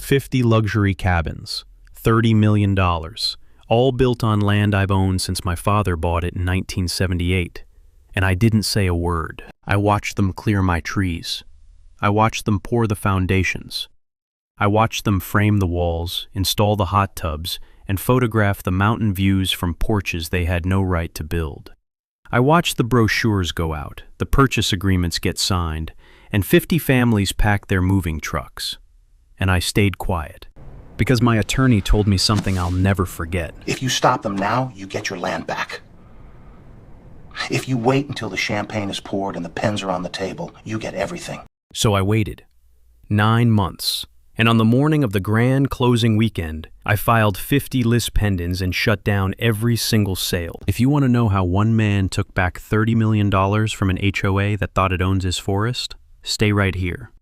50 luxury cabins, $30 million, all built on land I've owned since my father bought it in 1978. And I didn't say a word. I watched them clear my trees. I watched them pour the foundations. I watched them frame the walls, install the hot tubs, and photograph the mountain views from porches they had no right to build. I watched the brochures go out, the purchase agreements get signed, and 50 families pack their moving trucks. And I stayed quiet, because my attorney told me something I'll never forget. If you stop them now, you get your land back. If you wait until the champagne is poured and the pens are on the table, you get everything. So I waited. 9 months. And on the morning of the grand closing weekend, I filed 50 list pendants and shut down every single sale. If you want to know how one man took back $30 million from an HOA that thought it owns his forest, stay right here.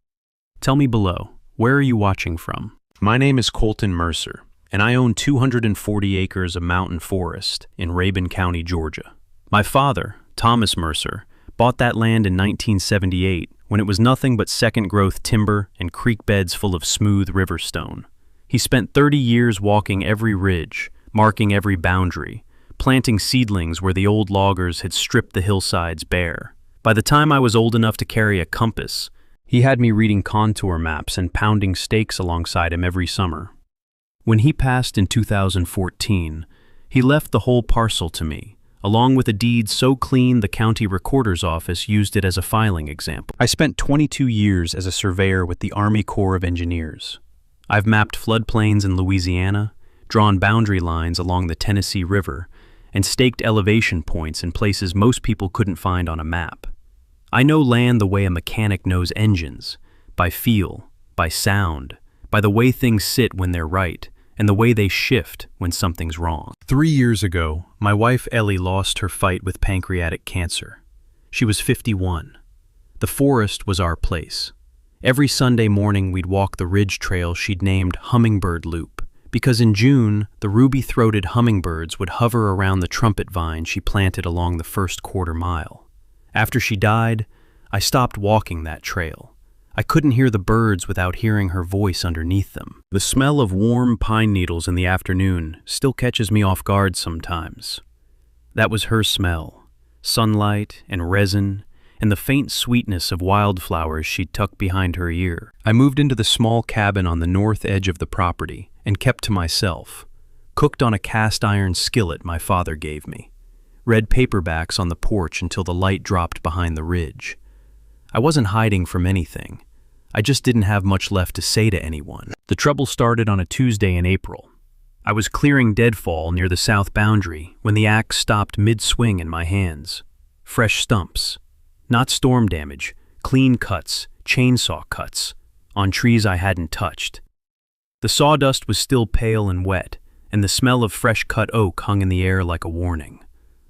Tell me below, where are you watching from? My name is Colton Mercer, and I own 240 acres of mountain forest in Rabun County, Georgia. My father, Thomas Mercer, bought that land in 1978 when it was nothing but second-growth timber and creek beds full of smooth river stone. He spent 30 years walking every ridge, marking every boundary, planting seedlings where the old loggers had stripped the hillsides bare. By the time I was old enough to carry a compass, he had me reading contour maps and pounding stakes alongside him every summer. When he passed in 2014, he left the whole parcel to me, along with a deed so clean the county recorder's office used it as a filing example. I spent 22 years as a surveyor with the Army Corps of Engineers. I've mapped floodplains in Louisiana, drawn boundary lines along the Tennessee River, and staked elevation points in places most people couldn't find on a map. I know land the way a mechanic knows engines, by feel, by sound, by the way things sit when they're right, and the way they shift when something's wrong. 3 years ago, my wife Ellie lost her fight with pancreatic cancer. She was 51. The forest was our place. Every Sunday morning we'd walk the ridge trail she'd named Hummingbird Loop, because in June, the ruby-throated hummingbirds would hover around the trumpet vine she planted along the first quarter mile. After she died, I stopped walking that trail. I couldn't hear the birds without hearing her voice underneath them. The smell of warm pine needles in the afternoon still catches me off guard sometimes. That was her smell, sunlight and resin, and the faint sweetness of wildflowers she'd tucked behind her ear. I moved into the small cabin on the north edge of the property and kept to myself, cooked on a cast iron skillet my father gave me, read paperbacks on the porch until the light dropped behind the ridge. I wasn't hiding from anything. I just didn't have much left to say to anyone. The trouble started on a Tuesday in April. I was clearing deadfall near the south boundary when the axe stopped mid-swing in my hands. Fresh stumps. Not storm damage, clean cuts, chainsaw cuts, on trees I hadn't touched. The sawdust was still pale and wet, and the smell of fresh-cut oak hung in the air like a warning.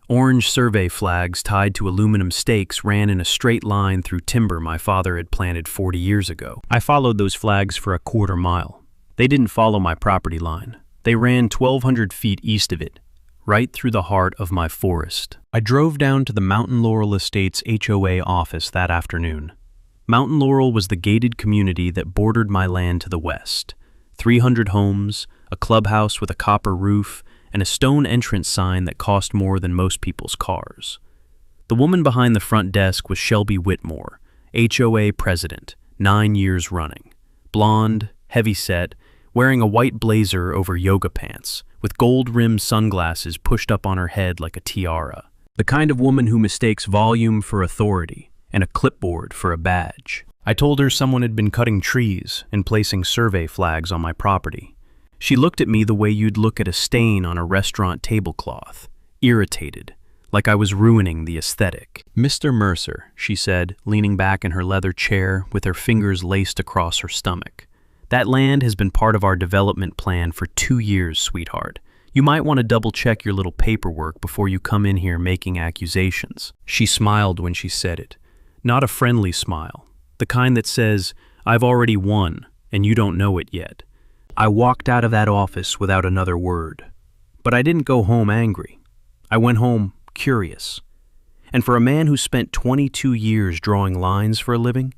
Orange survey flags tied to aluminum stakes ran in a straight line through timber my father had planted 40 years ago. I followed those flags for a quarter mile. They didn't follow my property line. They ran 1,200 feet east of it, right through the heart of my forest. I drove down to the Mountain Laurel Estates HOA office that afternoon. Mountain Laurel was the gated community that bordered my land to the west. 300 homes, a clubhouse with a copper roof, and a stone entrance sign that cost more than most people's cars. The woman behind the front desk was Shelby Whitmore, HOA president, 9 years running. Blonde, heavy-set, wearing a white blazer over yoga pants, with gold-rimmed sunglasses pushed up on her head like a tiara. The kind of woman who mistakes volume for authority and a clipboard for a badge. I told her someone had been cutting trees and placing survey flags on my property. She looked at me the way you'd look at a stain on a restaurant tablecloth, irritated, like I was ruining the aesthetic. "Mr. Mercer," she said, leaning back in her leather chair with her fingers laced across her stomach. "That land has been part of our development plan for 2 years, sweetheart. You might want to double-check your little paperwork before you come in here making accusations." She smiled when she said it. Not a friendly smile, the kind that says, "I've already won, and you don't know it yet." I walked out of that office without another word. But I didn't go home angry. I went home curious. And for a man who spent 22 years drawing lines for a living,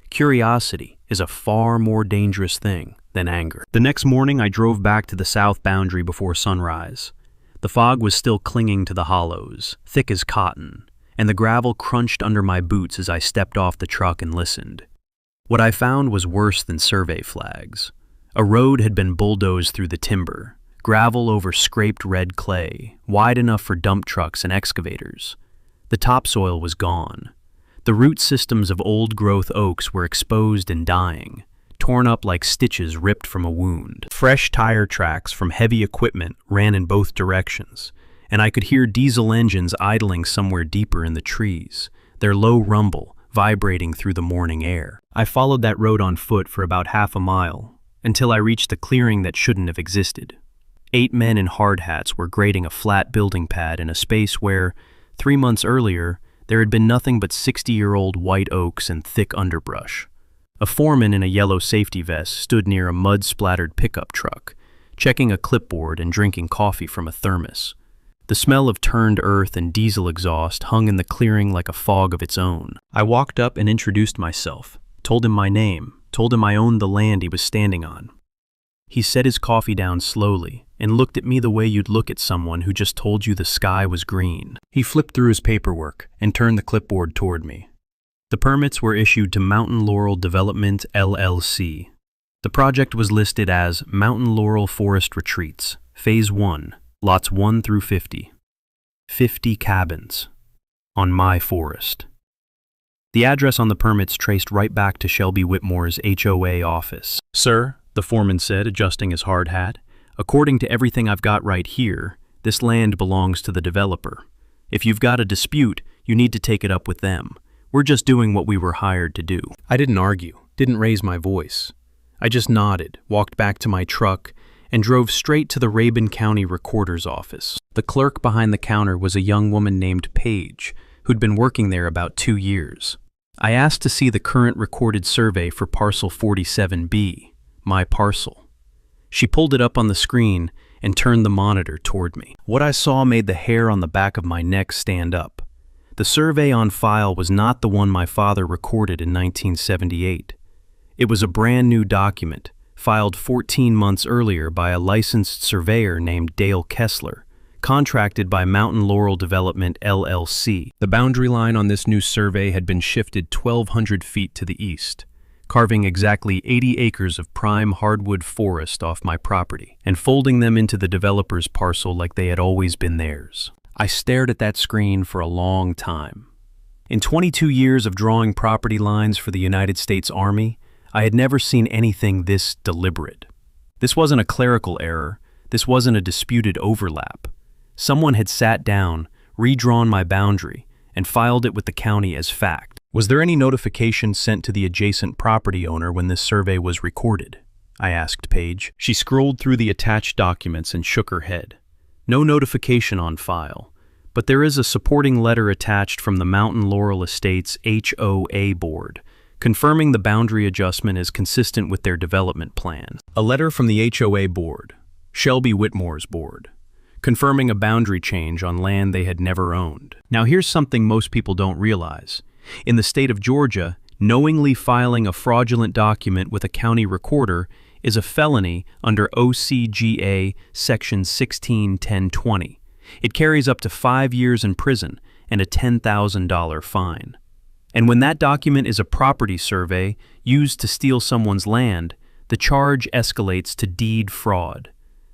curiosity is a far more dangerous thing than then anger. The next morning, I drove back to the south boundary before sunrise. The fog was still clinging to the hollows, thick as cotton, and the gravel crunched under my boots as I stepped off the truck and listened. What I found was worse than survey flags. A road had been bulldozed through the timber, gravel over scraped red clay, wide enough for dump trucks and excavators. The topsoil was gone. The root systems of old-growth oaks were exposed and dying, torn up like stitches ripped from a wound. Fresh tire tracks from heavy equipment ran in both directions, and I could hear diesel engines idling somewhere deeper in the trees, their low rumble vibrating through the morning air. I followed that road on foot for about half a mile, until I reached a clearing that shouldn't have existed. 8 men in hard hats were grading a flat building pad in a space where, 3 months earlier, there had been nothing but 60-year-old white oaks and thick underbrush. A foreman in a yellow safety vest stood near a mud-splattered pickup truck, checking a clipboard and drinking coffee from a thermos. The smell of turned earth and diesel exhaust hung in the clearing like a fog of its own. I walked up and introduced myself, told him my name, told him I owned the land he was standing on. He set his coffee down slowly and looked at me the way you'd look at someone who just told you the sky was green. He flipped through his paperwork and turned the clipboard toward me. The permits were issued to Mountain Laurel Development, LLC. The project was listed as Mountain Laurel Forest Retreats, Phase 1, Lots 1 through 50. 50 cabins. On my forest. The address on the permits traced right back to Shelby Whitmore's HOA office. "Sir," the foreman said, adjusting his hard hat, "according to everything I've got right here, this land belongs to the developer. If you've got a dispute, you need to take it up with them. We're just doing what we were hired to do." I didn't argue, didn't raise my voice. I just nodded, walked back to my truck, and drove straight to the Rabun County Recorder's office. The clerk behind the counter was a young woman named Paige, who'd been working there about 2 years. I asked to see the current recorded survey for parcel 47B, my parcel. She pulled it up on the screen and turned the monitor toward me. What I saw made the hair on the back of my neck stand up. The survey on file was not the one my father recorded in 1978. It was a brand new document, filed 14 months earlier by a licensed surveyor named Dale Kessler, contracted by Mountain Laurel Development, LLC. The boundary line on this new survey had been shifted 1,200 feet to the east, carving exactly 80 acres of prime hardwood forest off my property, and folding them into the developer's parcel like they had always been theirs. I stared at that screen for a long time. In 22 years of drawing property lines for the United States Army, I had never seen anything this deliberate. This wasn't a clerical error. This wasn't a disputed overlap. Someone had sat down, redrawn my boundary, and filed it with the county as fact. Was there any notification sent to the adjacent property owner when this survey was recorded? I asked Paige. She scrolled through the attached documents and shook her head. No notification on file, but there is a supporting letter attached from the Mountain Laurel Estates HOA board, confirming the boundary adjustment is consistent with their development plan. A letter from the HOA board, Shelby Whitmore's board, confirming a boundary change on land they had never owned. Now here's something most people don't realize. In the state of Georgia, knowingly filing a fraudulent document with a county recorder is a felony under OCGA Section 16-1020. It carries up to 5 years in prison and a $10,000 fine. And when that document is a property survey used to steal someone's land, the charge escalates to deed fraud,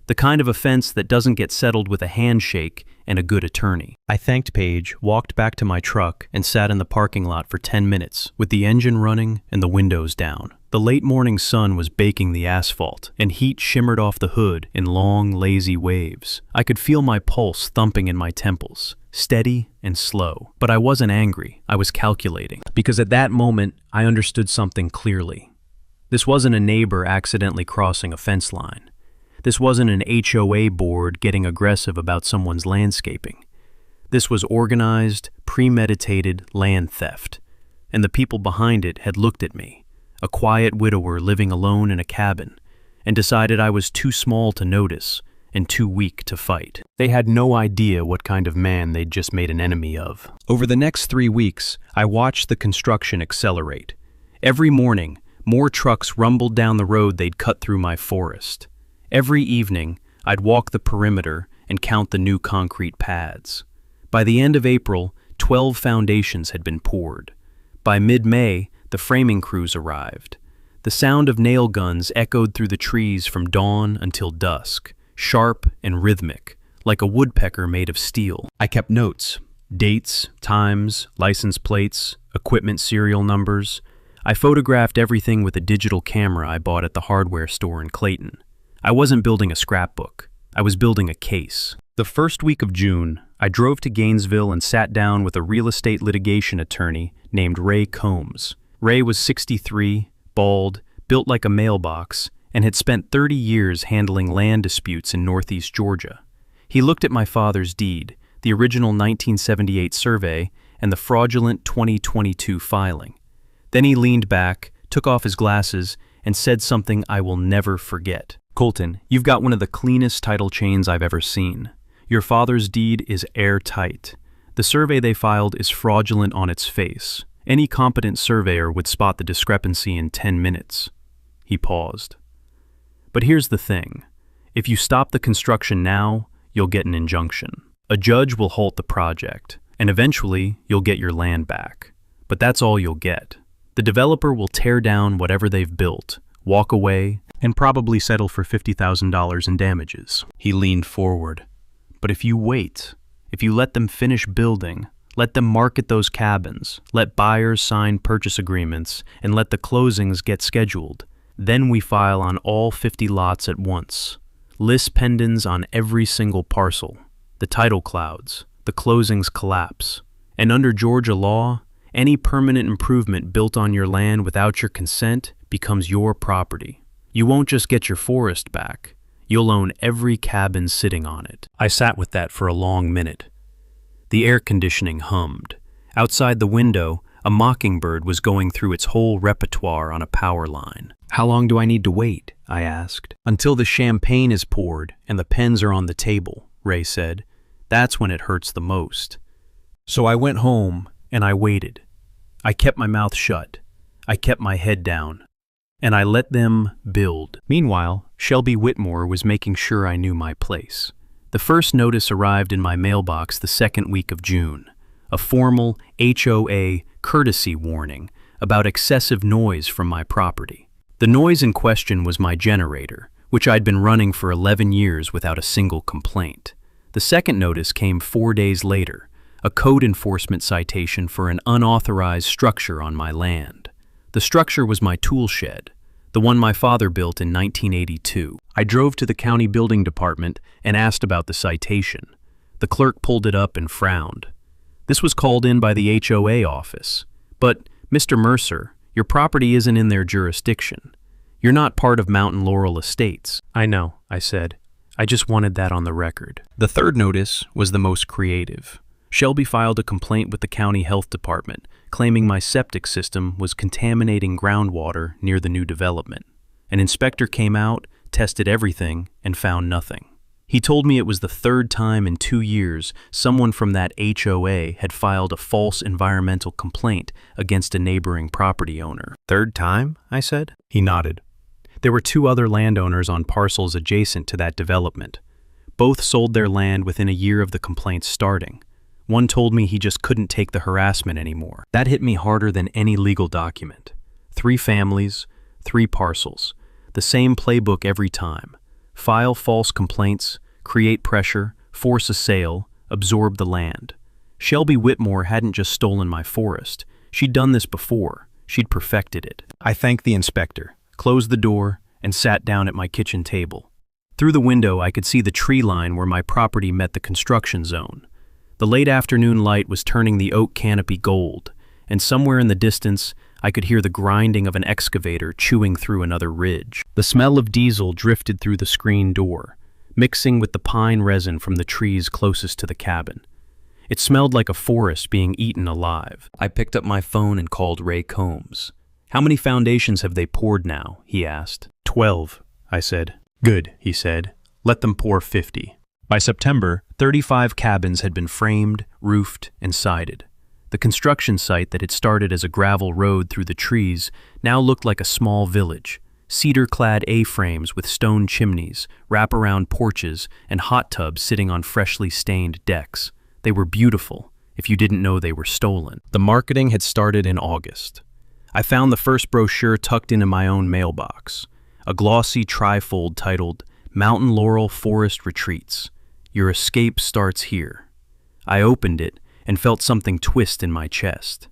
the kind of offense that doesn't get settled with a handshake and a good attorney. I thanked Paige, walked back to my truck, and sat in the parking lot for 10 minutes, with the engine running and the windows down. The late morning sun was baking the asphalt, and heat shimmered off the hood in long, lazy waves. I could feel my pulse thumping in my temples, steady and slow. But I wasn't angry, I was calculating. Because at that moment, I understood something clearly. This wasn't a neighbor accidentally crossing a fence line. This wasn't an HOA board getting aggressive about someone's landscaping. This was organized, premeditated land theft. And the people behind it had looked at me, a quiet widower living alone in a cabin, and decided I was too small to notice and too weak to fight. They had no idea what kind of man they'd just made an enemy of. Over the next 3 weeks, I watched the construction accelerate. Every morning, More trucks rumbled down the road they'd cut through my forest. Every evening, I'd walk the perimeter and count the new concrete pads. By the end of April, 12 foundations had been poured. By mid-May, the framing crews arrived. The sound of nail guns echoed through the trees from dawn until dusk, sharp and rhythmic, like a woodpecker made of steel. I kept notes: dates, times, license plates, equipment serial numbers. I photographed everything with a digital camera I bought at the hardware store in Clayton. I wasn't building a scrapbook. I was building a case. The first week of June, I drove to Gainesville and sat down with a real estate litigation attorney named Ray Combmes. Ray was 63, bald, built like a mailbox, and had spent 30 years handling land disputes in Northeast Georgia. He looked at my father's deed, the original 1978 survey, and the fraudulent 2022 filing. Then he leaned back, took off his glasses, and said something I will never forget. "Colton, you've got one of the cleanest title chains I've ever seen. Your father's deed is airtight. The survey they filed is fraudulent on its face. Any competent surveyor would spot the discrepancy in 10 minutes. He paused. "But here's the thing. If you stop the construction now, you'll get an injunction. A judge will halt the project, and eventually you'll get your land back. But that's all you'll get. The developer will tear down whatever they've built, walk away, and probably settle for $50,000 in damages." He leaned forward. "But if you wait, if you let them finish building, let them market those cabins, let buyers sign purchase agreements, and let the closings get scheduled, then we file on all 50 lots at once. List pendants on every single parcel. The title clouds, the closings collapse. And under Georgia law, any permanent improvement built on your land without your consent becomes your property. You won't just get your forest back, you'll own every cabin sitting on it." I sat with that for a long minute. The air conditioning hummed. Outside the window, a mockingbird was going through its whole repertoire on a power line. "How long do I need to wait?" I asked. "Until the champagne is poured and the pens are on the table," Ray said. "That's when it hurts the most." So I went home and I waited. I kept my mouth shut. I kept my head down. And I let them build. Meanwhile, Shelby Whitmore was making sure I knew my place. The first notice arrived in my mailbox the second week of June. A formal HOA courtesy warning about excessive noise from my property. The noise in question was my generator, which I'd been running for 11 years without a single complaint. The second notice came 4 days later, a code enforcement citation for an unauthorized structure on my land. The structure was my tool shed, the one my father built in 1982. I drove to the county building department and asked about the citation. The clerk pulled it up and frowned. "This was called in by the HOA office. But, Mr. Mercer, your property isn't in their jurisdiction. You're not part of Mountain Laurel Estates." "I know," I said. "I just wanted that on the record." The third notice was the most creative. Shelby filed a complaint with the county health department, claiming my septic system was contaminating groundwater near the new development. An inspector came out, tested everything, and found nothing. He told me it was the third time in 2 years someone from that HOA had filed a false environmental complaint against a neighboring property owner. "Third time?" I said. He nodded. There were 2 other landowners on parcels adjacent to that development. Both sold their land within a year of the complaint starting. One told me he just couldn't take the harassment anymore. That hit me harder than any legal document. 3 families, 3 parcels. The same playbook every time. File false complaints, create pressure, force a sale, absorb the land. Shelby Whitmore hadn't just stolen my forest. She'd done this before. She'd perfected it. I thanked the inspector, closed the door, and sat down at my kitchen table. Through the window, I could see the tree line where my property met the construction zone. The late afternoon light was turning the oak canopy gold, and somewhere in the distance, I could hear the grinding of an excavator chewing through another ridge. The smell of diesel drifted through the screen door, mixing with the pine resin from the trees closest to the cabin. It smelled like a forest being eaten alive. I picked up my phone and called Ray Combmes. "How many foundations have they poured now?" he asked. 12, I said. "Good," he said. "Let them pour 50. By September, 35 cabins had been framed, roofed, and sided. The The construction site that had started as a gravel road through the trees now looked like a small village. Cedar-clad A-frames with stone chimneys, wraparound porches, and hot tubs sitting on freshly stained decks. They were beautiful, if you didn't know they were stolen. The marketing had started in August. I found the first brochure tucked into my own mailbox, a glossy trifold titled Mountain Laurel Forest Retreats. Your escape starts here. I opened it and felt something twist in my chest.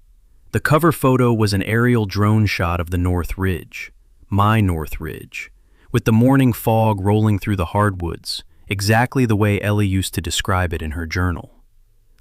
The cover photo was an aerial drone shot of the North Ridge, my North Ridge, with the morning fog rolling through the hardwoods, exactly the way Ellie used to describe it in her journal.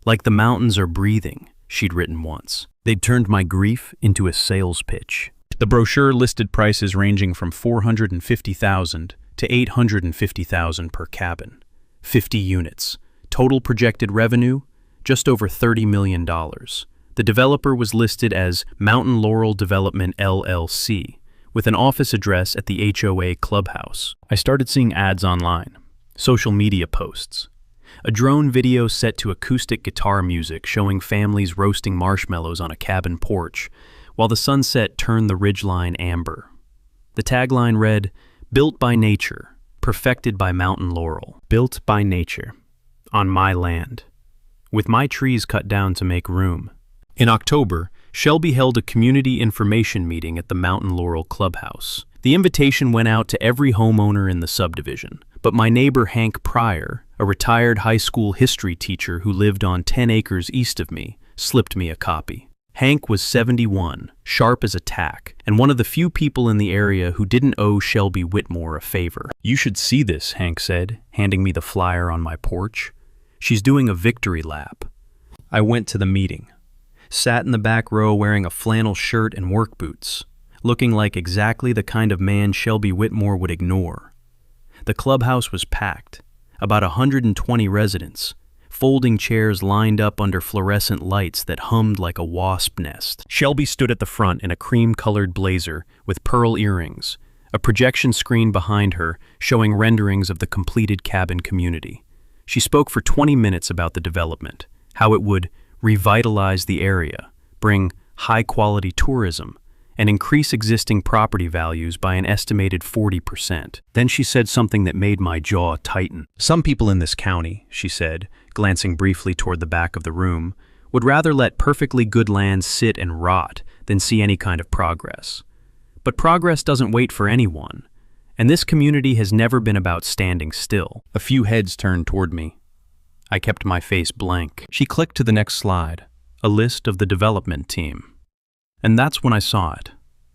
Like the mountains are breathing, she'd written once. They'd turned my grief into a sales pitch. The brochure listed prices ranging from $450,000 to $850,000 per cabin. 50 units. Total projected revenue, just over $30 million. The developer was listed as Mountain Laurel Development LLC, with an office address at the HOA clubhouse. I started seeing ads online, social media posts. A drone video set to acoustic guitar music showing families roasting marshmallows on a cabin porch, while the sunset turned the ridgeline amber. The tagline read, "Built by nature, perfected by Mountain Laurel." Built by nature, on my land, with my trees cut down to make room. In October, Shelby held a community information meeting at the Mountain Laurel Clubhouse. The invitation went out to every homeowner in the subdivision, but my neighbor Hank Pryor, a retired high school history teacher who lived on 10 acres east of me, slipped me a copy. Hank was 71, sharp as a tack, and one of the few people in the area who didn't owe Shelby Whitmore a favor. "You should see this," Hank said, handing me the flyer on my porch. "She's doing a victory lap." I went to the meeting. Sat in the back row wearing a flannel shirt and work boots, looking like exactly the kind of man Shelby Whitmore would ignore. The clubhouse was packed, about 120 residents, folding chairs lined up under fluorescent lights that hummed like a wasp nest. Shelby stood at the front in a cream-colored blazer with pearl earrings, a projection screen behind her showing renderings of the completed cabin community. She spoke for 20 minutes about the development, how it would revitalize the area, bring high-quality tourism, and increase existing property values by an estimated 40%. Then she said something that made my jaw tighten. "Some people in this county," she said, glancing briefly toward the back of the room, "would rather let perfectly good land sit and rot than see any kind of progress. But progress doesn't wait for anyone, and this community has never been about standing still." A few heads turned toward me. I kept my face blank. She clicked to the next slide, a list of the development team. And that's when I saw it.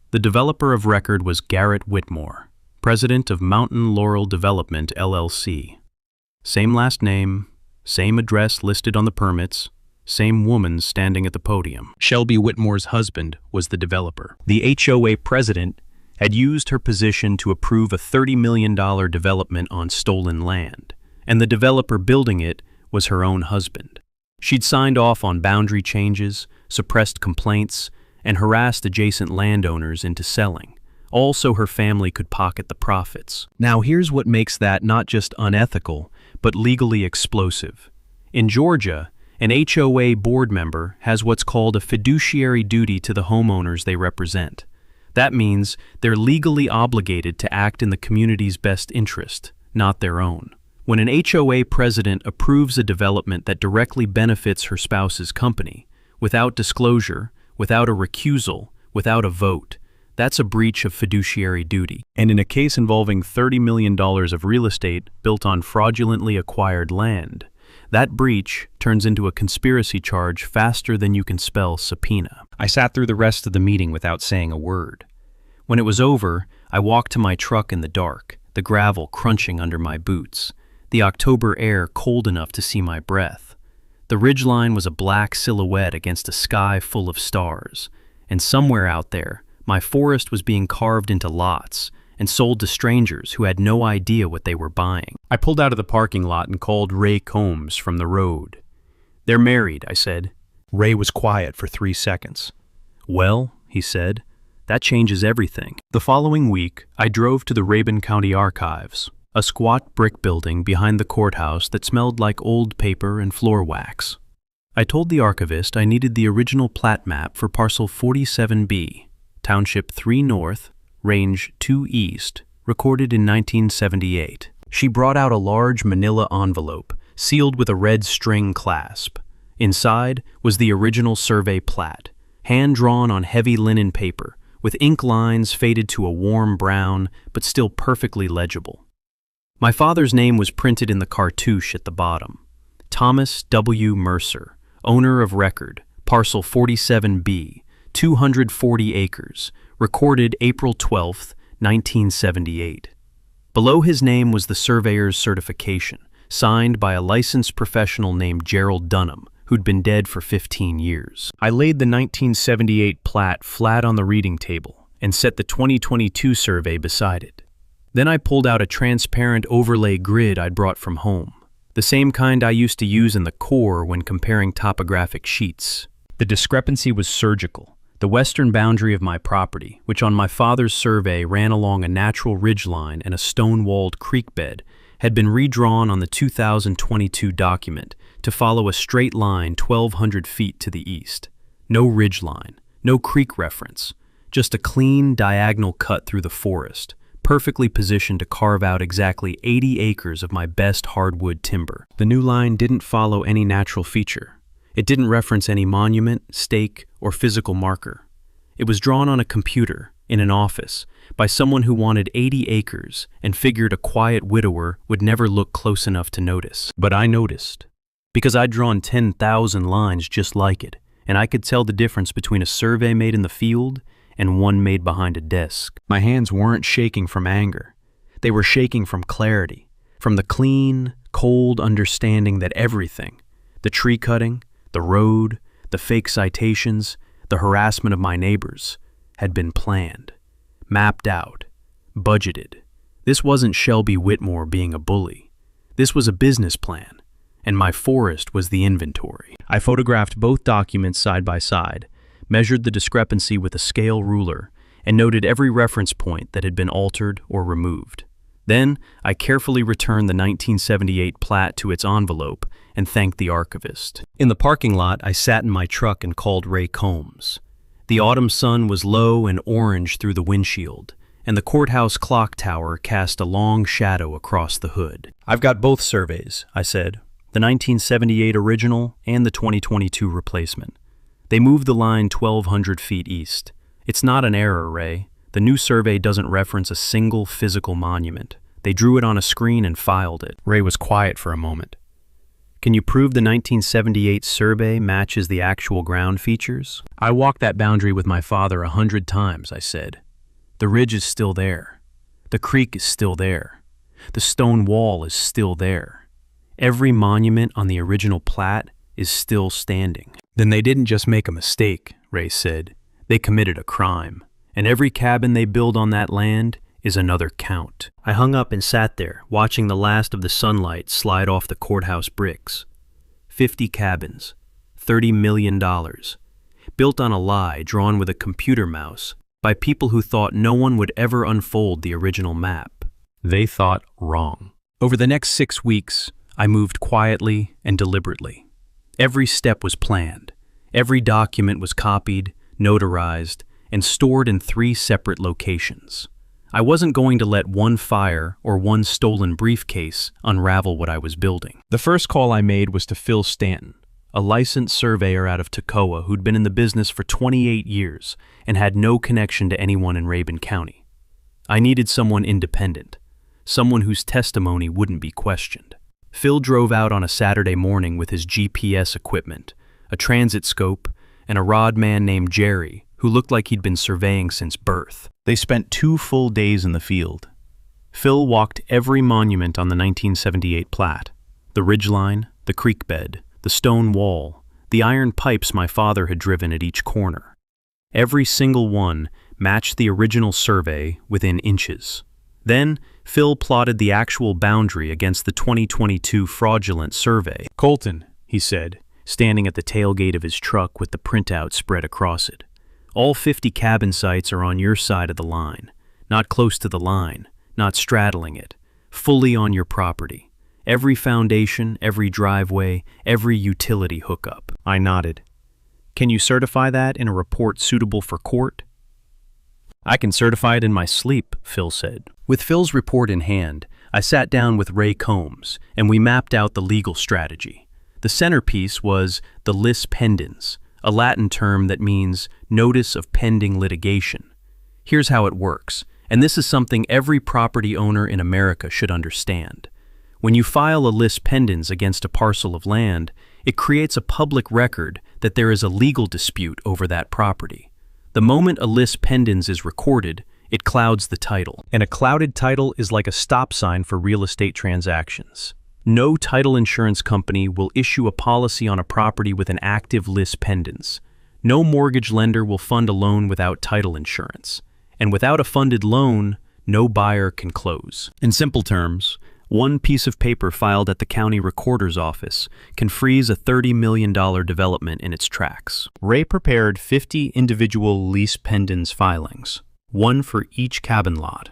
The developer of record was Garrett Whitmore, president of Mountain Laurel Development LLC. Same last name, same address listed on the permits, same woman standing at the podium. Shelby Whitmore's husband was the developer. The HOA president had used her position to approve a $30 million development on stolen land, and the developer building it was her own husband. She'd signed off on boundary changes, suppressed complaints, and harassed adjacent landowners into selling, all so her family could pocket the profits. Now here's what makes that not just unethical, but legally explosive. In Georgia, an HOA board member has what's called a fiduciary duty to the homeowners they represent. That means they're legally obligated to act in the community's best interest, not their own. When an HOA president approves a development that directly benefits her spouse's company, without disclosure, without a recusal, without a vote, that's a breach of fiduciary duty. And in a case involving $30 million of real estate built on fraudulently acquired land, that breach turns into a conspiracy charge faster than you can spell subpoena. I sat through the rest of the meeting without saying a word. When it was over, I walked to my truck in the dark, the gravel crunching under my boots, the October air cold enough to see my breath. The ridgeline was a black silhouette against a sky full of stars, and somewhere out there, my forest was being carved into lots and sold to strangers who had no idea what they were buying. I pulled out of the parking lot and called Ray Combmes from the road. "They're married," I said. Ray was quiet for 3 seconds. "Well," he said, "that changes everything." The following week, I drove to the Rabun County Archives, a squat brick building behind the courthouse that smelled like old paper and floor wax. I told the archivist I needed the original plat map for parcel 47B, Township 3 North, Range 2 East, recorded in 1978. She brought out a large manila envelope, sealed with a red string clasp. Inside was the original survey plat, hand-drawn on heavy linen paper, with ink lines faded to a warm brown, but still perfectly legible. My father's name was printed in the cartouche at the bottom. Thomas W. Mercer, owner of record, parcel 47B, 240 acres, recorded April 12, 1978. Below his name was the surveyor's certification, signed by a licensed professional named Gerald Dunham, who'd been dead for 15 years. I laid the 1978 plat flat on the reading table and set the 2022 survey beside it. Then I pulled out a transparent overlay grid I'd brought from home, the same kind I used to use in the Corps when comparing topographic sheets. The discrepancy was surgical. The western boundary of my property, which on my father's survey ran along a natural ridgeline and a stone-walled creek bed, had been redrawn on the 2022 document to follow a straight line 1,200 feet to the east. No ridgeline, no creek reference, just a clean diagonal cut through the forest, perfectly positioned to carve out exactly 80 acres of my best hardwood timber. The new line didn't follow any natural feature. It didn't reference any monument, stake, or physical marker. It was drawn on a computer, in an office, by someone who wanted 80 acres and figured a quiet widower would never look close enough to notice. But I noticed, because I'd drawn 10,000 lines just like it, and I could tell the difference between a survey made in the field and one made behind a desk. My hands weren't shaking from anger. They were shaking from clarity, from the clean, cold understanding that everything, the tree cutting, the road, the fake citations, the harassment of my neighbors, had been planned, mapped out, budgeted. This wasn't Shelby Whitmore being a bully. This was a business plan, and my forest was the inventory. I photographed both documents side by side, measured the discrepancy with a scale ruler, and noted every reference point that had been altered or removed. Then, I carefully returned the 1978 plat to its envelope and thanked the archivist. In the parking lot, I sat in my truck and called Ray Combmes. The autumn sun was low and orange through the windshield, and the courthouse clock tower cast a long shadow across the hood. "I've got both surveys," I said, "the 1978 original and the 2022 replacement. They moved the line 1,200 feet east. It's not an error, Ray. The new survey doesn't reference a single physical monument. They drew it on a screen and filed it." Ray was quiet for a moment. "Can you prove the 1978 survey matches the actual ground features?" "I walked that boundary with my father 100 times," I said. "The ridge is still there. The creek is still there. The stone wall is still there. Every monument on the original plat is still standing." "Then they didn't just make a mistake," Ray said. "They committed a crime. And every cabin they build on that land is another count." I hung up and sat there, watching the last of the sunlight slide off the courthouse bricks. 50 cabins, $30 million, built on a lie drawn with a computer mouse by people who thought no one would ever unfold the original map. They thought wrong. Over the next 6 weeks, I moved quietly and deliberately. Every step was planned. Every document was copied, notarized, and stored in 3 separate locations. I wasn't going to let one fire or one stolen briefcase unravel what I was building. The first call I made was to Phil Stanton, a licensed surveyor out of Toccoa who'd been in the business for 28 years and had no connection to anyone in Rabun County. I needed someone independent, someone whose testimony wouldn't be questioned. Phil drove out on a Saturday morning with his GPS equipment, a transit scope, and a rod man named Jerry, who looked like he'd been surveying since birth. They spent 2 full days in the field. Phil walked every monument on the 1978 plat: the ridgeline, the creek bed, the stone wall, the iron pipes my father had driven at each corner. Every single one matched the original survey within inches. Then, Phil plotted the actual boundary against the 2022 fraudulent survey. "Colton," he said, standing at the tailgate of his truck with the printout spread across it. "All 50 cabin sites are on your side of the line, not close to the line, not straddling it, fully on your property. Every foundation, every driveway, every utility hookup. I nodded. Can you certify that in a report suitable for court? I can certify it in my sleep, Phil said. With Phil's report in hand, I sat down with Ray Combmes, and we mapped out the legal strategy. The centerpiece was the lis pendens, a Latin term that means notice of pending litigation. Here's how it works, and this is something every property owner in America should understand. When you file a lis pendens against a parcel of land, it creates a public record that there is a legal dispute over that property. The moment a lis pendens is recorded, it clouds the title. And a clouded title is like a stop sign for real estate transactions. No title insurance company will issue a policy on a property with an active lis pendens. No mortgage lender will fund a loan without title insurance. And without a funded loan, no buyer can close. In simple terms, one piece of paper filed at the county recorder's office can freeze a $30 million development in its tracks. Ray prepared 50 individual lis pendens filings, one for each cabin lot.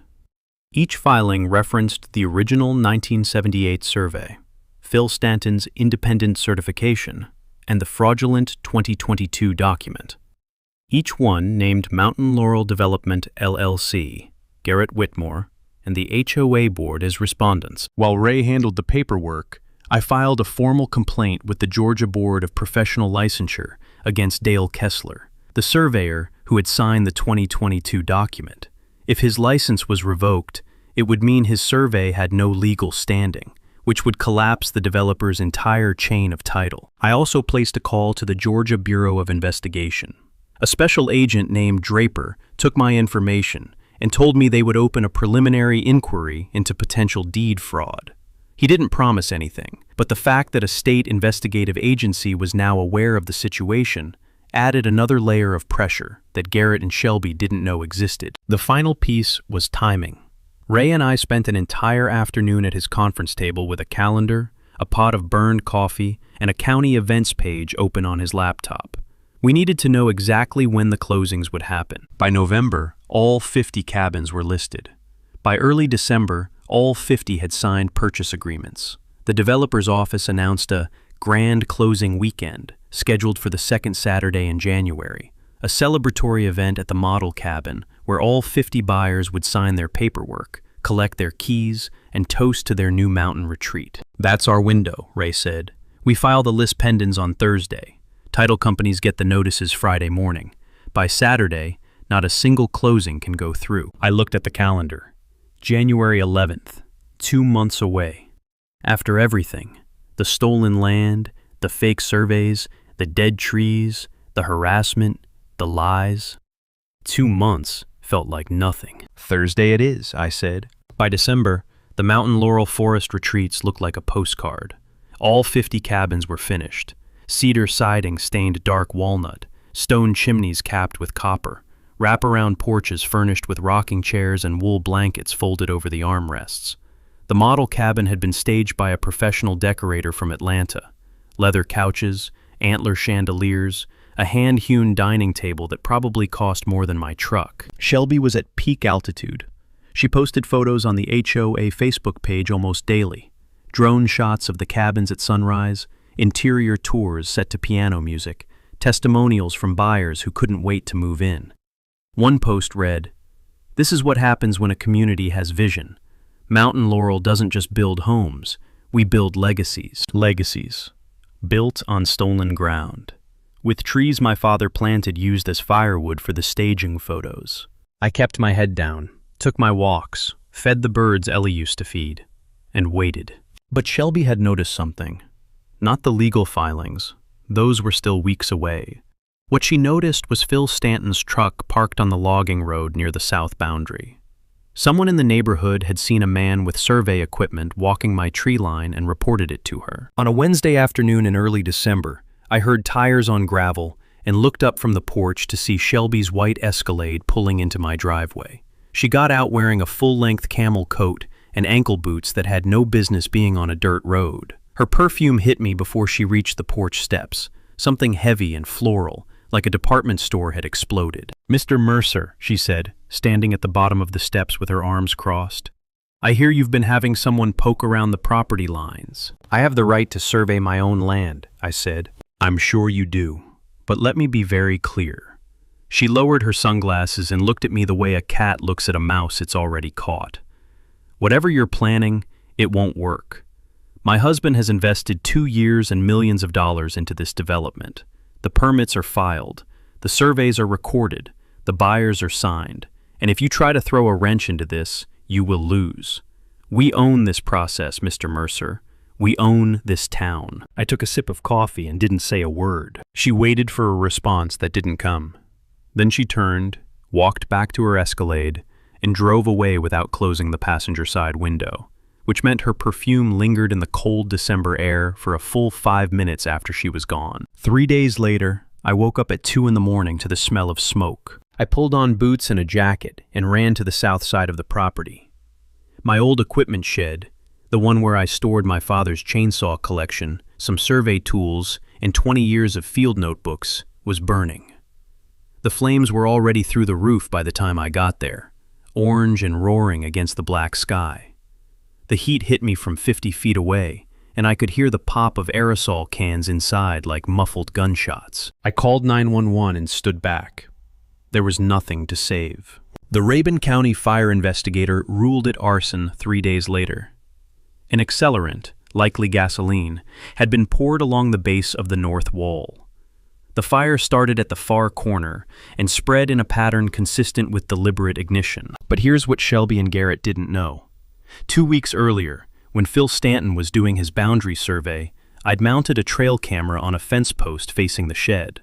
Each filing referenced the original 1978 survey, Phil Stanton's independent certification, and the fraudulent 2022 document. Each one named Mountain Laurel Development LLC, Garrett Whitmore, and the HOA board as respondents. While Ray handled the paperwork, I filed a formal complaint with the Georgia Board of Professional Licensure against Dale Kessler, the surveyor who had signed the 2022 document. If his license was revoked, it would mean his survey had no legal standing, which would collapse the developer's entire chain of title. I also placed a call to the Georgia Bureau of Investigation. A special agent named Draper took my information and told me they would open a preliminary inquiry into potential deed fraud. He didn't promise anything, but the fact that a state investigative agency was now aware of the situation added another layer of pressure that Garrett and Shelby didn't know existed. The final piece was timing. Ray and I spent an entire afternoon at his conference table with a calendar, a pot of burned coffee, and a county events page open on his laptop. We needed to know exactly when the closings would happen. By November, all 50 cabins were listed. By early December, all 50 had signed purchase agreements. The developer's office announced a grand closing weekend, scheduled for the second Saturday in January, a celebratory event at the model cabin where all 50 buyers would sign their paperwork, collect their keys, and toast to their new mountain retreat. That's our window, Ray said. We file the lis pendens on Thursday. Title companies get the notices Friday morning. By Saturday, not a single closing can go through. I looked at the calendar. January 11th, 2 months away. After everything, the stolen land, the fake surveys, the dead trees, the harassment, the lies. 2 months felt like nothing. Thursday it is, I said. By December, the Mountain Laurel Forest retreats looked like a postcard. All 50 cabins were finished. Cedar siding stained dark walnut, stone chimneys capped with copper, wraparound porches furnished with rocking chairs and wool blankets folded over the armrests. The model cabin had been staged by a professional decorator from Atlanta. Leather couches, antler chandeliers, a hand-hewn dining table that probably cost more than my truck. Shelby was at peak altitude. She posted photos on the HOA Facebook page almost daily. Drone shots of the cabins at sunrise, interior tours set to piano music, testimonials from buyers who couldn't wait to move in. One post read, "This is what happens when a community has vision. Mountain Laurel doesn't just build homes, we build legacies." Legacies. Built on stolen ground. With trees my father planted used as firewood for the staging photos. I kept my head down, took my walks, fed the birds Ellie used to feed, and waited. But Shelby had noticed something. Not the legal filings. Those were still weeks away. What she noticed was Phil Stanton's truck parked on the logging road near the south boundary. Someone in the neighborhood had seen a man with survey equipment walking my tree line and reported it to her. On a Wednesday afternoon in early December, I heard tires on gravel and looked up from the porch to see Shelby's white Escalade pulling into my driveway. She got out wearing a full-length camel coat and ankle boots that had no business being on a dirt road. Her perfume hit me before she reached the porch steps, something heavy and floral, like a department store had exploded. "Mr. Mercer," she said, standing at the bottom of the steps with her arms crossed. I hear you've been having someone poke around the property lines. I have the right to survey my own land, I said. I'm sure you do, but let me be very clear. She lowered her sunglasses and looked at me the way a cat looks at a mouse it's already caught. Whatever you're planning, it won't work. My husband has invested 2 years and millions of dollars into this development. The permits are filed, the surveys are recorded, the buyers are signed, and if you try to throw a wrench into this, you will lose. We own this process, Mr. Mercer. We own this town. I took a sip of coffee and didn't say a word. She waited for a response that didn't come. Then she turned, walked back to her Escalade, and drove away without closing the passenger side window, which meant her perfume lingered in the cold December air for a full 5 minutes after she was gone. 3 days later, I woke up at 2 in the morning to the smell of smoke. I pulled on boots and a jacket and ran to the south side of the property. My old equipment shed, the one where I stored my father's chainsaw collection, some survey tools, and 20 years of field notebooks, was burning. The flames were already through the roof by the time I got there, orange and roaring against the black sky. The heat hit me from 50 feet away, and I could hear the pop of aerosol cans inside like muffled gunshots. I called 911 and stood back. There was nothing to save. The Rabun County fire investigator ruled it arson 3 days later. An accelerant, likely gasoline, had been poured along the base of the north wall. The fire started at the far corner and spread in a pattern consistent with deliberate ignition. But here's what Shelby and Garrett didn't know. 2 weeks earlier, when Phil Stanton was doing his boundary survey, I'd mounted a trail camera on a fence post facing the shed.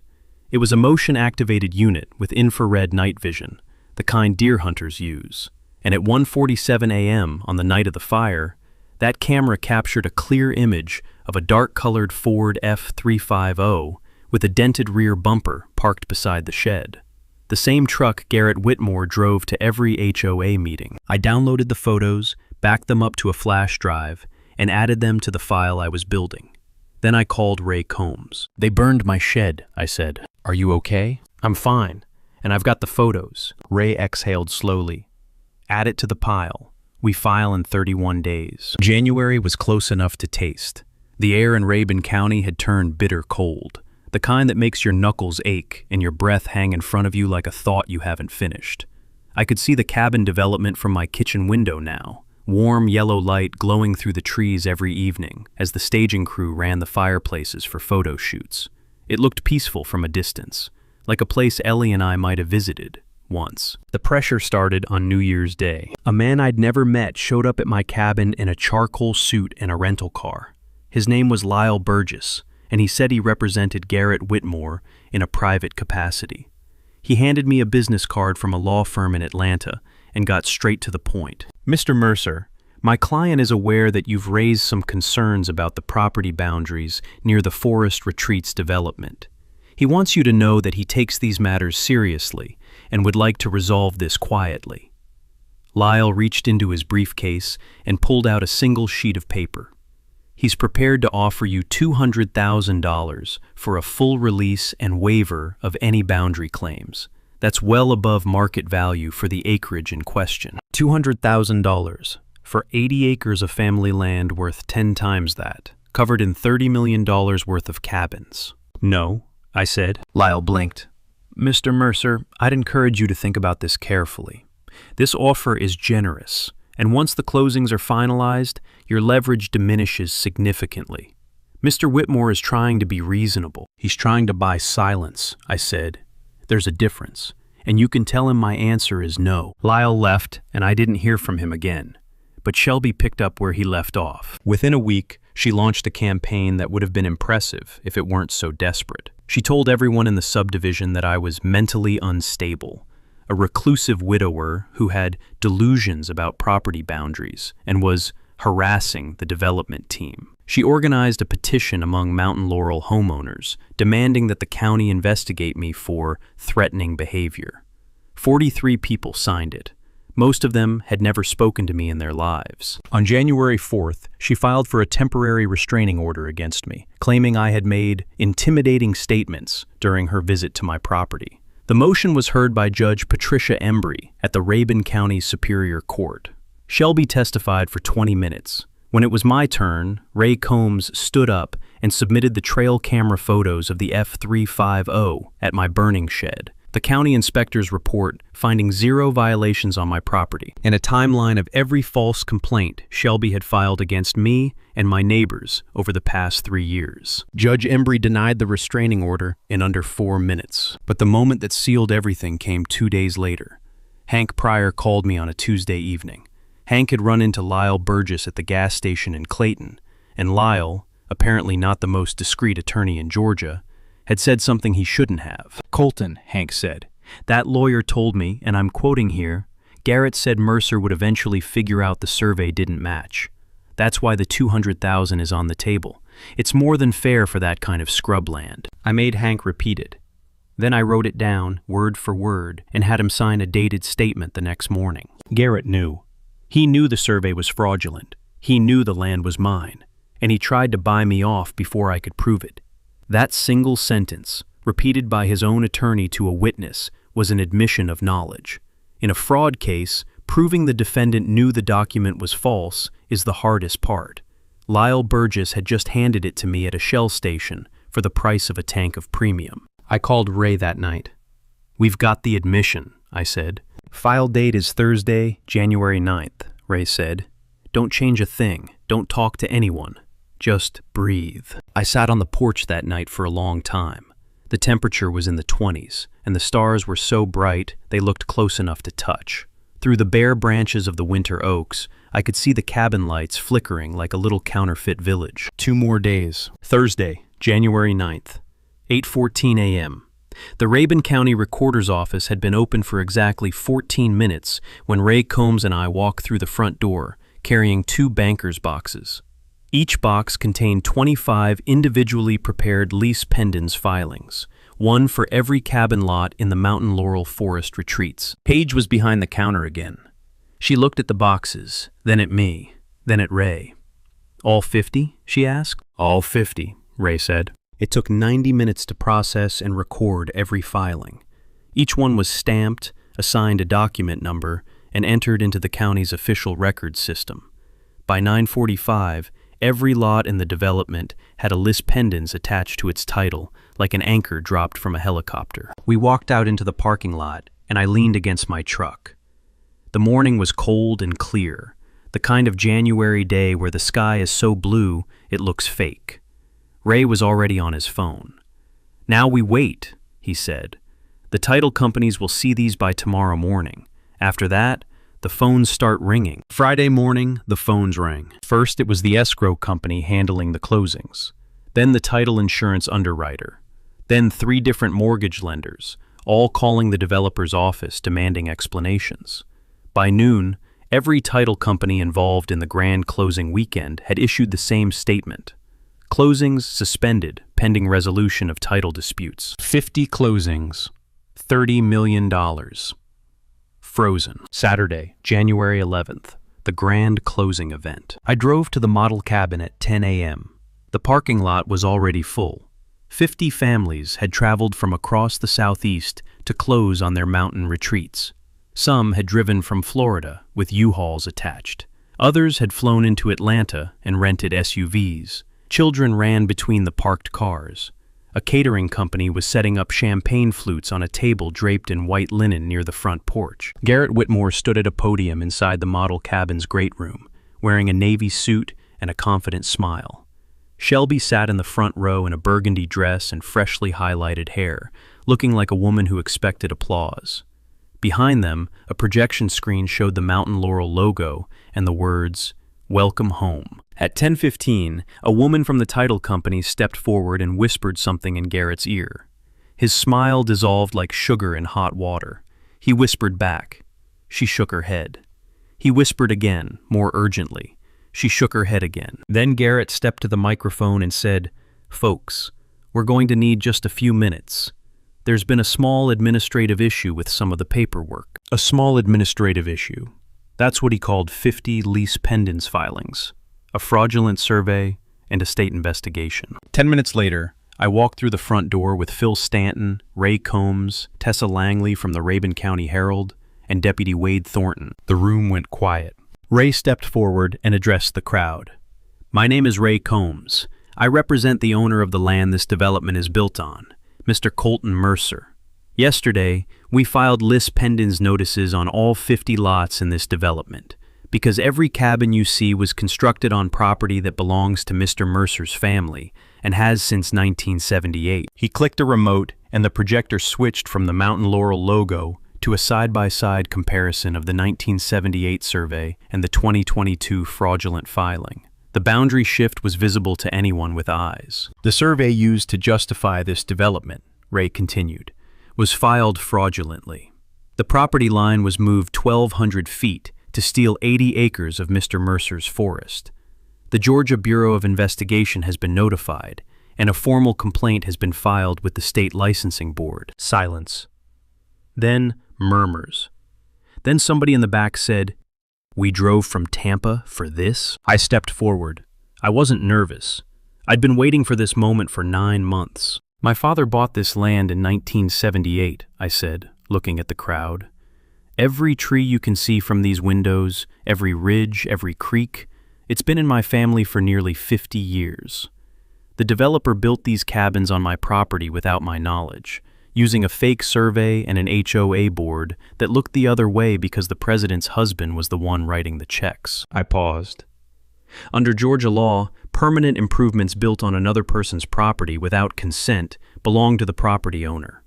It was a motion-activated unit with infrared night vision, the kind deer hunters use. And at 1:47 a.m. on the night of the fire, that camera captured a clear image of a dark-colored Ford F350 with a dented rear bumper parked beside the shed. The same truck Garrett Whitmore drove to every HOA meeting. I downloaded the photos, backed them up to a flash drive, and added them to the file I was building. Then I called Ray Combmes. They burned my shed, I said. Are you okay? I'm fine, and I've got the photos. Ray exhaled slowly. Add it to the pile. We file in 31 days. January was close enough to taste. The air in Rabun County had turned bitter cold, the kind that makes your knuckles ache and your breath hang in front of you like a thought you haven't finished. I could see the cabin development from my kitchen window now, warm yellow light glowing through the trees every evening as the staging crew ran the fireplaces for photo shoots. It looked peaceful from a distance, like a place Ellie and I might have visited once. The pressure started on New Year's Day. A man I'd never met showed up at my cabin in a charcoal suit and a rental car. His name was Lyle Burgess, and he said he represented Garrett Whitmore in a private capacity. He handed me a business card from a law firm in Atlanta and got straight to the point. Mr. Mercer, my client is aware that you've raised some concerns about the property boundaries near the Forest Retreats development. He wants you to know that he takes these matters seriously and would like to resolve this quietly. Lyle reached into his briefcase and pulled out a single sheet of paper. He's prepared to offer you $200,000 for a full release and waiver of any boundary claims. That's well above market value for the acreage in question. $200,000 for 80 acres of family land worth 10 times that, covered in $30 million worth of cabins. No, I said. Lyle blinked. Mr. Mercer, I'd encourage you to think about this carefully. This offer is generous, and once the closings are finalized, your leverage diminishes significantly. Mr. Whitmore is trying to be reasonable. He's trying to buy silence, I said. There's a difference, and you can tell him my answer is no. Lyle left, and I didn't hear from him again. But Shelby picked up where he left off. Within a week, she launched a campaign that would have been impressive if it weren't so desperate. She told everyone in the subdivision that I was mentally unstable, a reclusive widower who had delusions about property boundaries and was harassing the development team. She organized a petition among Mountain Laurel homeowners, demanding that the county investigate me for threatening behavior. 43 people signed it. Most of them had never spoken to me in their lives. On January 4th, she filed for a temporary restraining order against me, claiming I had made intimidating statements during her visit to my property. The motion was heard by Judge Patricia Embry at the Rabun County Superior Court. Shelby testified for 20 minutes. When it was my turn, Ray Combmes stood up and submitted the trail camera photos of the F-350 at my burning shed. The county inspector's report finding 0 violations on my property, and a timeline of every false complaint Shelby had filed against me and my neighbors over the past 3 years. Judge Embry denied the restraining order in under 4 minutes. But the moment that sealed everything came 2 days later. Hank Pryor called me on a Tuesday evening. Hank had run into Lyle Burgess at the gas station in Clayton, and Lyle, apparently not the most discreet attorney in Georgia, had said something he shouldn't have. "Colton," Hank said, "that lawyer told me, and I'm quoting here, Garrett said Mercer would eventually figure out the survey didn't match. That's why the $200,000 is on the table. It's more than fair for that kind of scrubland." I made Hank repeat it. Then I wrote it down, word for word, and had him sign a dated statement the next morning. Garrett knew. He knew the survey was fraudulent. He knew the land was mine, and he tried to buy me off before I could prove it. That single sentence, repeated by his own attorney to a witness, was an admission of knowledge. In a fraud case, proving the defendant knew the document was false is the hardest part. Lyle Burgess had just handed it to me at a Shell station for the price of a tank of premium. I called Ray that night. "We've got the admission," I said. "File date is Thursday, January 9th, Ray said. "Don't change a thing. Don't talk to anyone. Just breathe." I sat on the porch that night for a long time. The temperature was in the 20s, and the stars were so bright they looked close enough to touch. Through the bare branches of the winter oaks, I could see the cabin lights flickering like a little counterfeit village. 2 more days. Thursday, January 9th, 8:14 a.m. The Rabun County Recorder's Office had been open for exactly 14 minutes when Ray Combmes and I walked through the front door, carrying 2 banker's boxes. Each box contained 25 individually prepared lease pendants filings, one for every cabin lot in the Mountain Laurel Forest retreats. Paige was behind the counter again. She looked at the boxes, then at me, then at Ray. "All 50?" she asked. "All 50, Ray said. It took 90 minutes to process and record every filing. Each one was stamped, assigned a document number, and entered into the county's official records system. By 9:45, every lot in the development had a list pendants attached to its title, like an anchor dropped from a helicopter. We walked out into the parking lot, and I leaned against my truck. The morning was cold and clear, the kind of January day where the sky is so blue it looks fake. Ray was already on his phone. "Now we wait," he said. "The title companies will see these by tomorrow morning. After that, the phones start ringing." Friday morning, the phones rang. First, it was the escrow company handling the closings. Then the title insurance underwriter. Then 3 different mortgage lenders, all calling the developer's office demanding explanations. By noon, every title company involved in the grand closing weekend had issued the same statement. Closings suspended pending resolution of title disputes. 50 closings, $30 million. Frozen. Saturday, January 11th, the grand closing event. I drove to the model cabin at 10 a.m. The parking lot was already full. 50 families had traveled from across the southeast to close on their mountain retreats. Some had driven from Florida with U-Hauls attached. Others had flown into Atlanta and rented SUVs. Children ran between the parked cars. A catering company was setting up champagne flutes on a table draped in white linen near the front porch. Garrett Whitmore stood at a podium inside the model cabin's great room, wearing a navy suit and a confident smile. Shelby sat in the front row in a burgundy dress and freshly highlighted hair, looking like a woman who expected applause. Behind them, a projection screen showed the Mountain Laurel logo and the words, "Welcome home." At 10:15, a woman from the title company stepped forward and whispered something in Garrett's ear. His smile dissolved like sugar in hot water. He whispered back. She shook her head. He whispered again, more urgently. She shook her head again. Then Garrett stepped to the microphone and said, "Folks, we're going to need just a few minutes. There's been a small administrative issue with some of the paperwork." A small administrative issue. That's what he called 50 lease pendants filings, a fraudulent survey, and a state investigation. 10 minutes later, I walked through the front door with Phil Stanton, Ray Combmes, Tessa Langley from the Rabun County Herald, and Deputy Wade Thornton. The room went quiet. Ray stepped forward and addressed the crowd. "My name is Ray Combmes. I represent the owner of the land this development is built on, Mr. Colton Mercer. Yesterday, we filed lis pendens notices on all 50 lots in this development, because every cabin you see was constructed on property that belongs to Mr. Mercer's family and has since 1978. He clicked a remote and the projector switched from the Mountain Laurel logo to a side-by-side comparison of the 1978 survey and the 2022 fraudulent filing. The boundary shift was visible to anyone with eyes. The survey used to justify this development, Ray continued, was filed fraudulently. The property line was moved 1,200 feet to steal 80 acres of Mr. Mercer's forest. The Georgia Bureau of Investigation has been notified, and a formal complaint has been filed with the state licensing board." Silence. Then murmurs. Then somebody in the back said, "We drove from Tampa for this?" I stepped forward. I wasn't nervous. I'd been waiting for this moment for 9 months. "My father bought this land in 1978, I said, looking at the crowd. "Every tree you can see from these windows, every ridge, every creek, it's been in my family for nearly 50 years. The developer built these cabins on my property without my knowledge, using a fake survey and an HOA board that looked the other way because the president's husband was the one writing the checks." I paused. Under Georgia law, permanent improvements built on another person's property without consent belong to the property owner.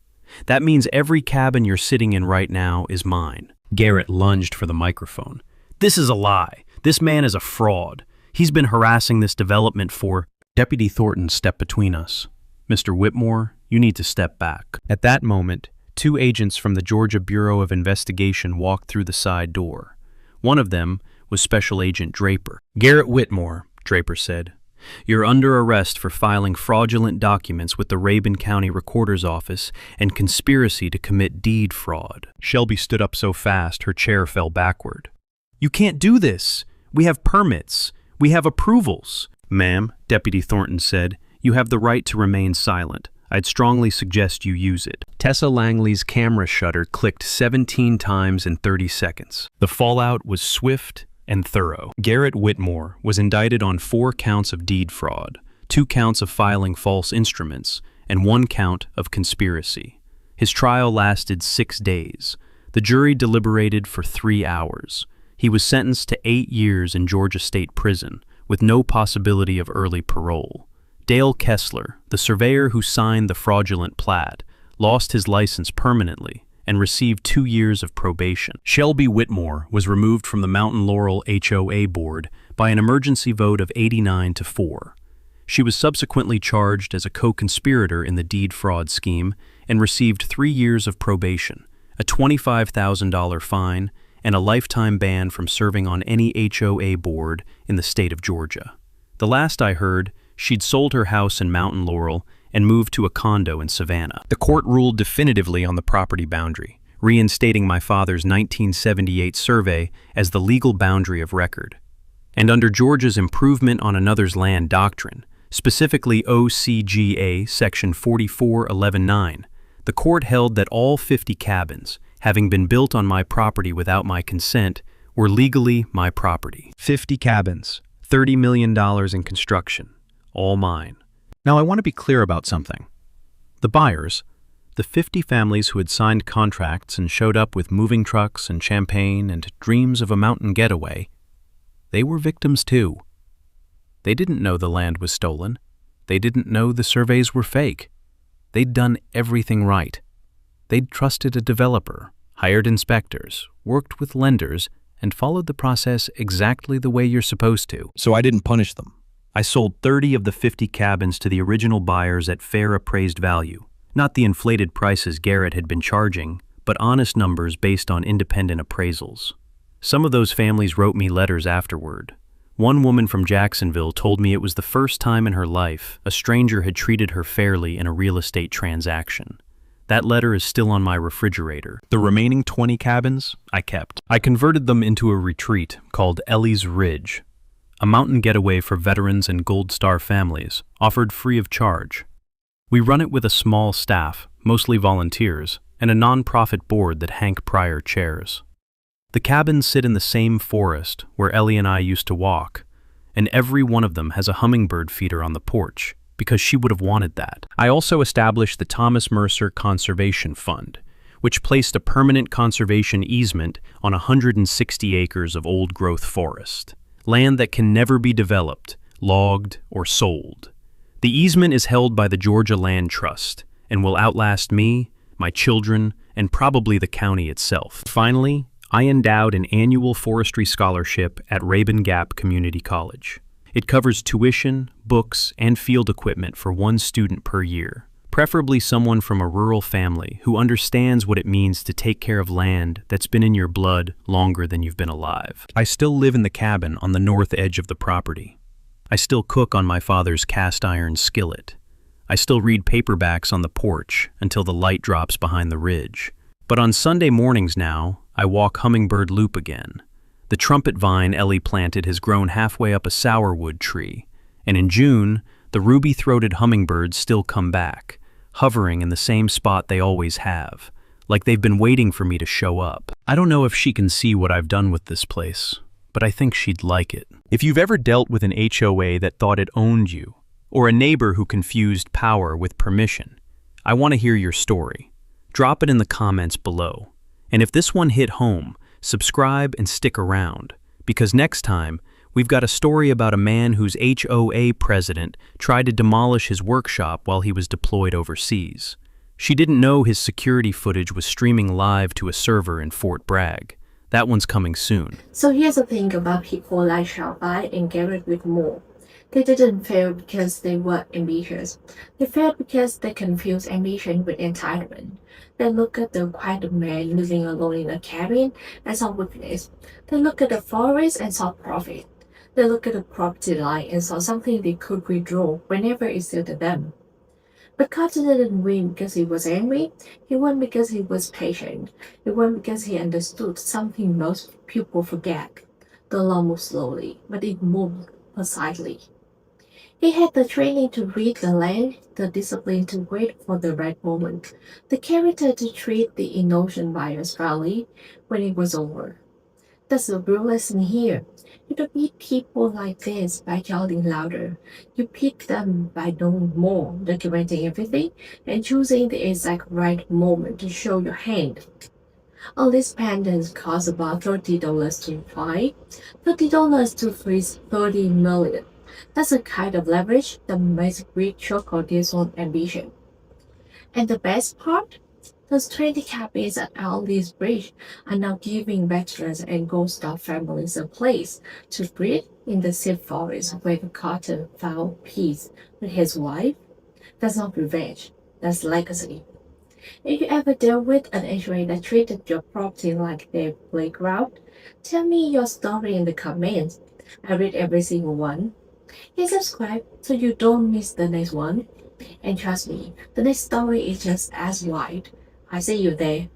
That means every cabin you're sitting in right now is mine. Garrett lunged for the microphone. "This is a lie. This man is a fraud. He's been harassing this development for—" Deputy Thornton stepped between us. "Mr. Whitmore, you need to step back." At that moment, 2 agents from the Georgia Bureau of Investigation walked through the side door. One of them was Special Agent Draper. "Garrett Whitmore," Draper said, "you're under arrest for filing fraudulent documents with the Rabun County Recorder's Office and conspiracy to commit deed fraud." Shelby stood up so fast her chair fell backward. "You can't do this. We have permits. We have approvals." "Ma'am," Deputy Thornton said, "you have the right to remain silent. I'd strongly suggest you use it." Tessa Langley's camera shutter clicked 17 times in 30 seconds. The fallout was swift and thorough. Garrett Whitmore was indicted on 4 counts of deed fraud, 2 counts of filing false instruments, and 1 count of conspiracy. His trial lasted 6 days. The jury deliberated for 3 hours. He was sentenced to 8 years in Georgia State Prison, with no possibility of early parole. Dale Kessler, the surveyor who signed the fraudulent plat, lost his license permanently and received 2 years of probation. Shelby Whitmore was removed from the Mountain Laurel HOA board by an emergency vote of 89-4. She was subsequently charged as a co-conspirator in the deed fraud scheme and received 3 years of probation, a $25,000 fine, and a lifetime ban from serving on any HOA board in the state of Georgia. The last I heard, she'd sold her house in Mountain Laurel and moved to a condo in Savannah. The court ruled definitively on the property boundary, reinstating my father's 1978 survey as the legal boundary of record. And under Georgia's improvement on another's land doctrine, specifically OCGA Section 4411-9, the court held that all 50 cabins, having been built on my property without my consent, were legally my property. 50 cabins, $30 million in construction, all mine. Now I want to be clear about something. The buyers, the 50 families who had signed contracts and showed up with moving trucks and champagne and dreams of a mountain getaway, they were victims too. They didn't know the land was stolen. They didn't know the surveys were fake. They'd done everything right. They'd trusted a developer, hired inspectors, worked with lenders, and followed the process exactly the way you're supposed to. So I didn't punish them. I sold 30 of the 50 cabins to the original buyers at fair appraised value. Not the inflated prices Garrett had been charging, but honest numbers based on independent appraisals. Some of those families wrote me letters afterward. One woman from Jacksonville told me it was the first time in her life a stranger had treated her fairly in a real estate transaction. That letter is still on my refrigerator. The remaining 20 cabins I kept. I converted them into a retreat called Ellie's Ridge, a mountain getaway for veterans and Gold Star families, offered free of charge. We run it with a small staff, mostly volunteers, and a non-profit board that Hank Pryor chairs. The cabins sit in the same forest where Ellie and I used to walk, and every one of them has a hummingbird feeder on the porch, because she would have wanted that. I also established the Thomas Mercer Conservation Fund, which placed a permanent conservation easement on 160 acres of old-growth forest, land that can never be developed, logged, or sold. The easement is held by the Georgia Land Trust and will outlast me, my children, and probably the county itself. Finally, I endowed an annual forestry scholarship at Rabun Gap Community College. It covers tuition, books, and field equipment for one student per year, preferably someone from a rural family who understands what it means to take care of land that's been in your blood longer than you've been alive. I still live in the cabin on the north edge of the property. I still cook on my father's cast iron skillet. I still read paperbacks on the porch until the light drops behind the ridge. But on Sunday mornings now, I walk Hummingbird Loop again. The trumpet vine Ellie planted has grown halfway up a sourwood tree, and in June, the ruby-throated hummingbirds still come back, hovering in the same spot they always have, like they've been waiting for me to show up. I don't know if she can see what I've done with this place, but I think she'd like it. If you've ever dealt with an HOA that thought it owned you, or a neighbor who confused power with permission, I want to hear your story. Drop it in the comments below. And if this one hit home, subscribe and stick around, because next time, we've got a story about a man whose HOA president tried to demolish his workshop while he was deployed overseas. She didn't know his security footage was streaming live to a server in Fort Bragg. That one's coming soon. So here's the thing about people like Shelby and Garrett Whitmore. They didn't fail because they were ambitious. They failed because they confused ambition with entitlement. They look at the quiet man living alone in a cabin and saw weakness. They look at the forest and saw profit. They look at the property line and saw something they could withdraw whenever it suited them. But Colton didn't win because he was angry. He won because he was patient. He won because he understood something most people forget. The law moved slowly, but it moved precisely. He had the training to read the land, the discipline to wait for the right moment, the character to treat the innocent buyers fairly when it was over. That's the real lesson here. You don't beat people like this by yelling louder. You beat them by knowing more, documenting everything, and choosing the exact right moment to show your hand. All these pendants cost about $30 to buy, $30 to freeze $30 million. That's the kind of leverage that makes great chocolate on ambition. And the best part? Those 20 cabins at Aldi's Bridge are now giving veterans and Gold Star families a place to breathe in the safe forest where Colton found peace with his wife. That's not revenge, that's legacy. If you ever deal with an HOA that treated your property like their playground, tell me your story in the comments. I read every single one. Hit subscribe so you don't miss the next one. And trust me, the next story is just as wild. I see you there.